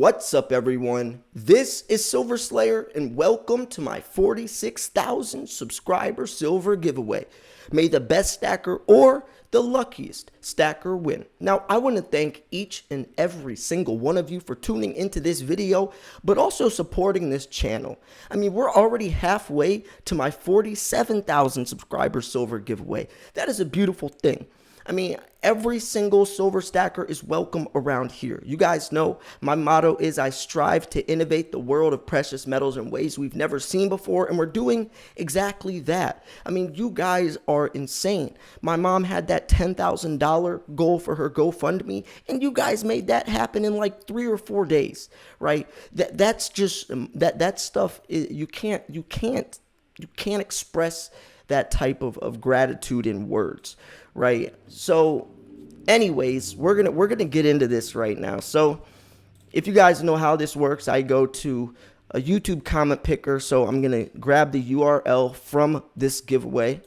What's up, everyone? This is Silver Slayer, and welcome to my 46,000 subscriber silver giveaway. May the best stacker or the luckiest stacker win. Now, I want to thank each and every single one of you for tuning into this video, but also supporting this channel. I mean, we're already halfway to my 47,000 subscriber silver giveaway. That is a beautiful thing. I mean, every single silver stacker is welcome around here. You guys know my motto is I strive to innovate the world of precious metals in ways we've never seen before, and we're doing exactly that. I mean, you guys are insane. My mom had that $10,000 goal for her GoFundMe, and you guys made that happen in like 3 or 4 days, right? That's just that stuff. You can't express that type of gratitude in words, right? So anyways, we're gonna get into this right now. So if you guys know how this works, I go to a YouTube comment picker. So I'm gonna grab the URL from this giveaway.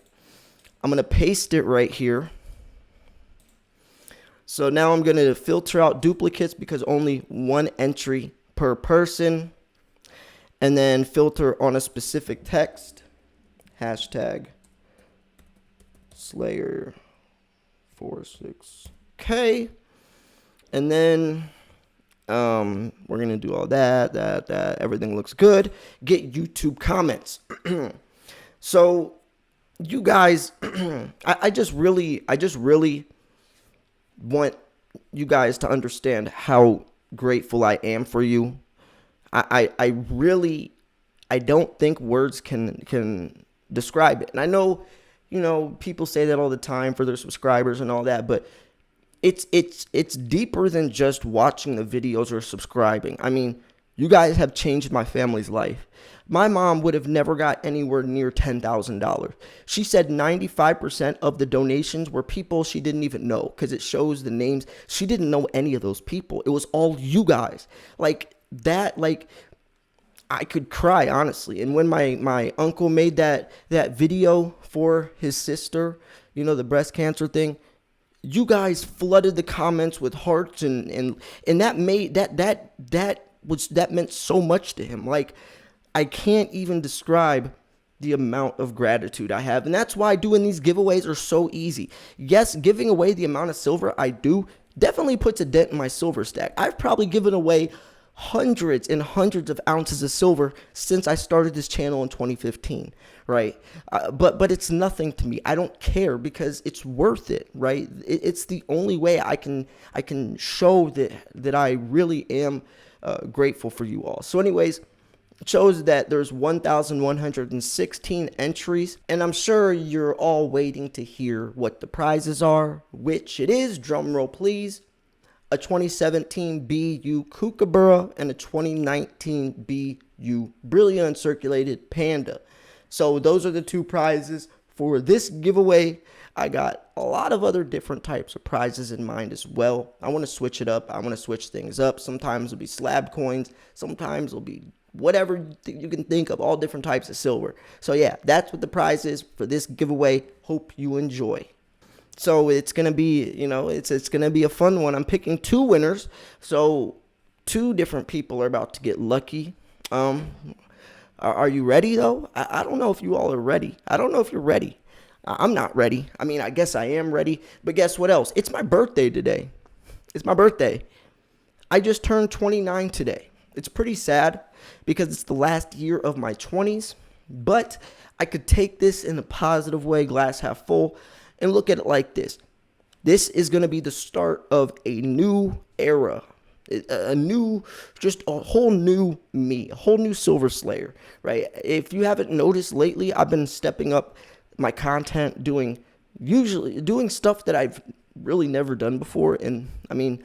I'm gonna paste it right here. So now I'm gonna filter out duplicates because only one entry per person, and then filter on a specific text. Hashtag Slayer 46K, and then we're gonna do all that. Everything looks good. Get YouTube comments. So you guys, I just really want you guys to understand how grateful I am for you. I don't think words can describe it. And I know, people say that all the time for their subscribers and all that, but it's deeper than just watching the videos or subscribing. I mean, you guys have changed my family's life. My mom would have never got anywhere near $10,000. She said 95% of the donations were people she didn't even know, because it shows the names. She didn't know any of those people. It was all you guys. I could cry, honestly. And when my uncle made that video for his sister, the breast cancer thing, you guys flooded the comments with hearts, and that meant so much to him. Like, I can't even describe the amount of gratitude I have. And that's why doing these giveaways are so easy. Yes, giving away the amount of silver I do definitely puts a dent in my silver stack. I've probably given away hundreds and hundreds of ounces of silver since I started this channel in 2015, right? But it's nothing to me. I don't care because it's worth it, right? It's the only way I can show that I really am grateful for you all. So anyways, it shows that there's 1,116 entries, and I'm sure you're all waiting to hear what the prizes are, which it is, drum roll please, a 2017 BU Kookaburra and a 2019 BU Brilliant Uncirculated Panda. So those are the two prizes for this giveaway. I got a lot of other different types of prizes in mind as well. I want to switch it up. I want to switch things up. Sometimes it'll be slab coins. Sometimes it'll be whatever you can think of, all different types of silver. So yeah, that's what the prize is for this giveaway. Hope you enjoy. So it's going to be, it's going to be a fun one. I'm picking 2 winners. So 2 different people are about to get lucky. Are you ready, though? I don't know if you all are ready. I don't know if you're ready. I'm not ready. I mean, I guess I am ready. But guess what else? It's my birthday today. It's my birthday. I just turned 29 today. It's pretty sad because it's the last year of my 20s. But I could take this in a positive way, glass half full, and look at it like this. This is going to be the start of a new era, a whole new me, a whole new Silver Slayer, right? If you haven't noticed lately, I've been stepping up my content, doing stuff that I've really never done before. And I mean,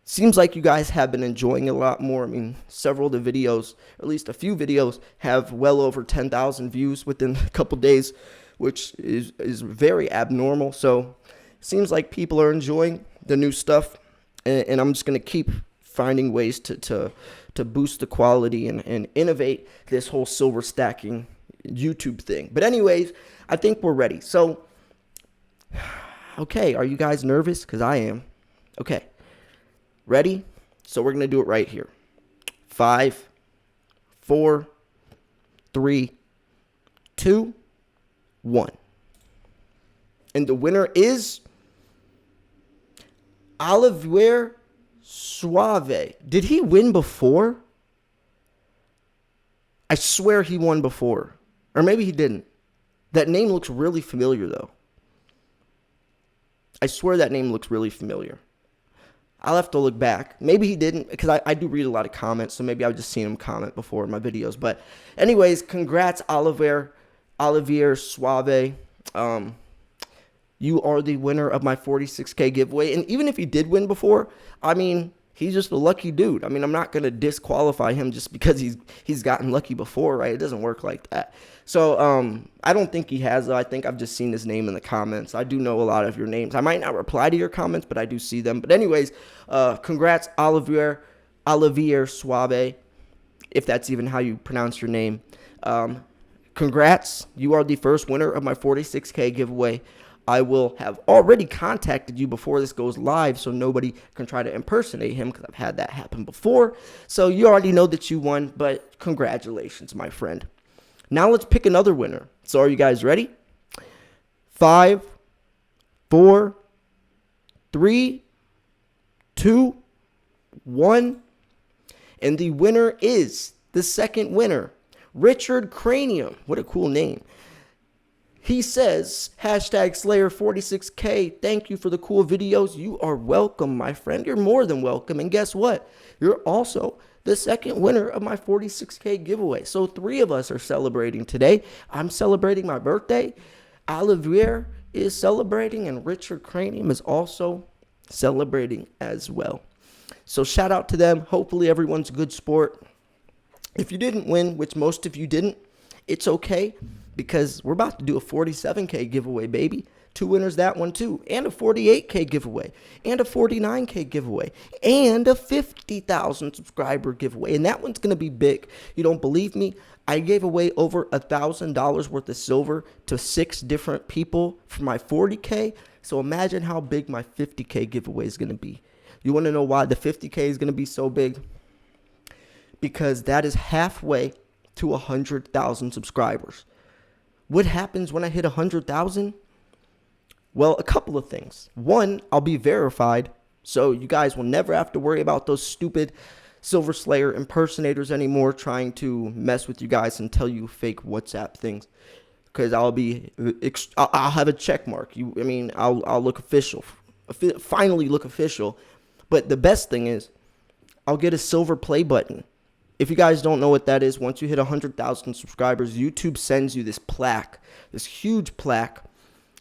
seems like you guys have been enjoying it a lot more. I mean, several of the videos, or at least a few videos, have well over 10,000 views within a couple days, which is very abnormal. So seems like people are enjoying the new stuff, and I'm just going to keep finding ways to boost the quality and innovate this whole silver stacking YouTube thing. But anyways, I think we're ready. So, okay, are you guys nervous? Because I am. Okay, ready? So we're going to do it right here. 5, 4, 3, 2, 1. And the winner is Olivier Suave. Did he win before? I swear he won before. Or maybe he didn't. That name looks really familiar, though. I swear that name looks really familiar. I'll have to look back. Maybe he didn't, because I do read a lot of comments, so maybe I've just seen him comment before in my videos. But anyways, congrats, Olivier Suave. You are the winner of my 46K giveaway. And even if he did win before, I mean, he's just a lucky dude. I mean, I'm not going to disqualify him just because he's gotten lucky before, right? It doesn't work like that. So I don't think he has, though. I think I've just seen his name in the comments. I do know a lot of your names. I might not reply to your comments, but I do see them. But anyways, congrats, Olivier Suave, if that's even how you pronounce your name. Congrats. You are the first winner of my 46K giveaway. I will have already contacted you before this goes live, so nobody can try to impersonate him, because I've had that happen before. So you already know that you won, but congratulations, my friend. Now let's pick another winner. So are you guys ready? 5, 4, 3, 2, 1. And the winner is the second winner, Richard Cranium. What a cool name. He says, #Slayer46K, thank you for the cool videos. You are welcome, my friend. You're more than welcome. And guess what? You're also the second winner of my 46K giveaway. So 3 of us are celebrating today. I'm celebrating my birthday. Olivier is celebrating, and Richard Cranium is also celebrating as well. So shout out to them. Hopefully everyone's a good sport. If you didn't win, which most of you didn't, it's okay, because we're about to do a 47K giveaway, baby. 2 winners that one too, and a 48K giveaway, and a 49K giveaway, and a 50,000 subscriber giveaway, and that one's going to be big. You don't believe me? I gave away over $1,000 worth of silver to 6 different people for my 40K, so imagine how big my 50K giveaway is going to be. You want to know why the 50K is going to be so big? Because that is halfway to 100,000 subscribers. What happens when I hit 100,000? Well, a couple of things. One, I'll be verified, so you guys will never have to worry about those stupid Silver Slayer impersonators anymore trying to mess with you guys and tell you fake WhatsApp things. Because I'll have a check mark. I'll look official. Finally look official. But the best thing is, I'll get a silver play button. If you guys don't know what that is, once you hit 100,000 subscribers, YouTube sends you this plaque, this huge plaque,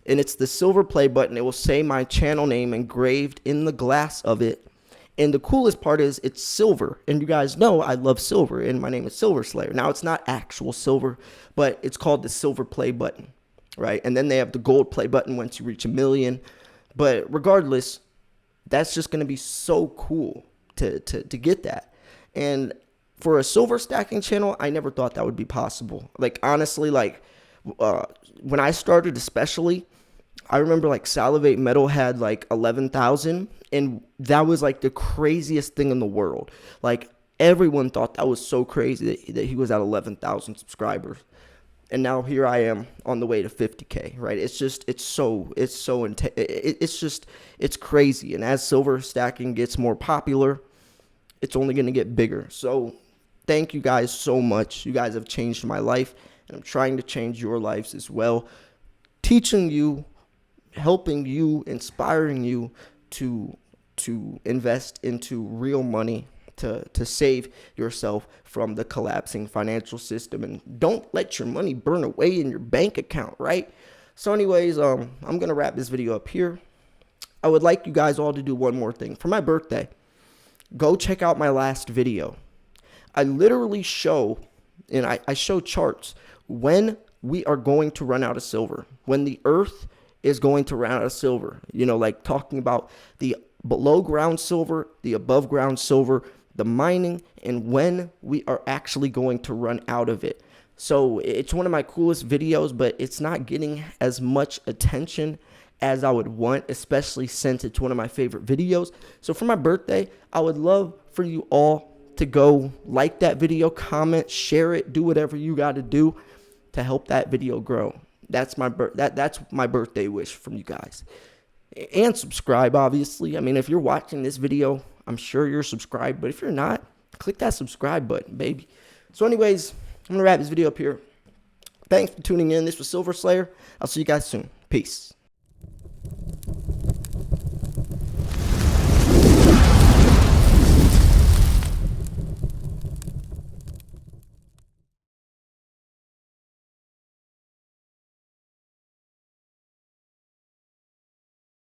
and it's the silver play button. It will say my channel name engraved in the glass of it. And the coolest part is it's silver. And you guys know I love silver, and my name is Silver Slayer. Now, it's not actual silver, but it's called the silver play button, right? And then they have the gold play button once you reach 1 million. But regardless, that's just going to be so cool to get that. And for a silver stacking channel, I never thought that would be possible. Like, honestly, like, when I started especially, I remember, like, Salivate Metal had, like, 11,000, and that was, like, the craziest thing in the world. Like, everyone thought that was so crazy that he was at 11,000 subscribers. And now here I am on the way to 50K, right? It's crazy. And as silver stacking gets more popular, it's only going to get bigger. So thank you guys so much. You guys have changed my life, and I'm trying to change your lives as well. Teaching you, helping you, inspiring you to invest into real money, to save yourself from the collapsing financial system. And don't let your money burn away in your bank account, right? So anyways, I'm going to wrap this video up here. I would like you guys all to do one more thing. For my birthday, go check out my last video. I literally show, and I show charts when we are going to run out of silver, when the earth is going to run out of silver, like talking about the below ground silver, the above ground silver, the mining, and when we are actually going to run out of it. So it's one of my coolest videos, but it's not getting as much attention as I would want, especially since it's one of my favorite videos. So for my birthday, I would love for you all to go like that video, comment, share it, do whatever you got to do to help that video grow. That's my that's my birthday wish from you guys. And subscribe, obviously. I mean, if you're watching this video, I'm sure you're subscribed, but if you're not, click that subscribe button, baby. So anyways, I'm going to wrap this video up here. Thanks for tuning in. This was Silver Slayer. I'll see you guys soon. Peace.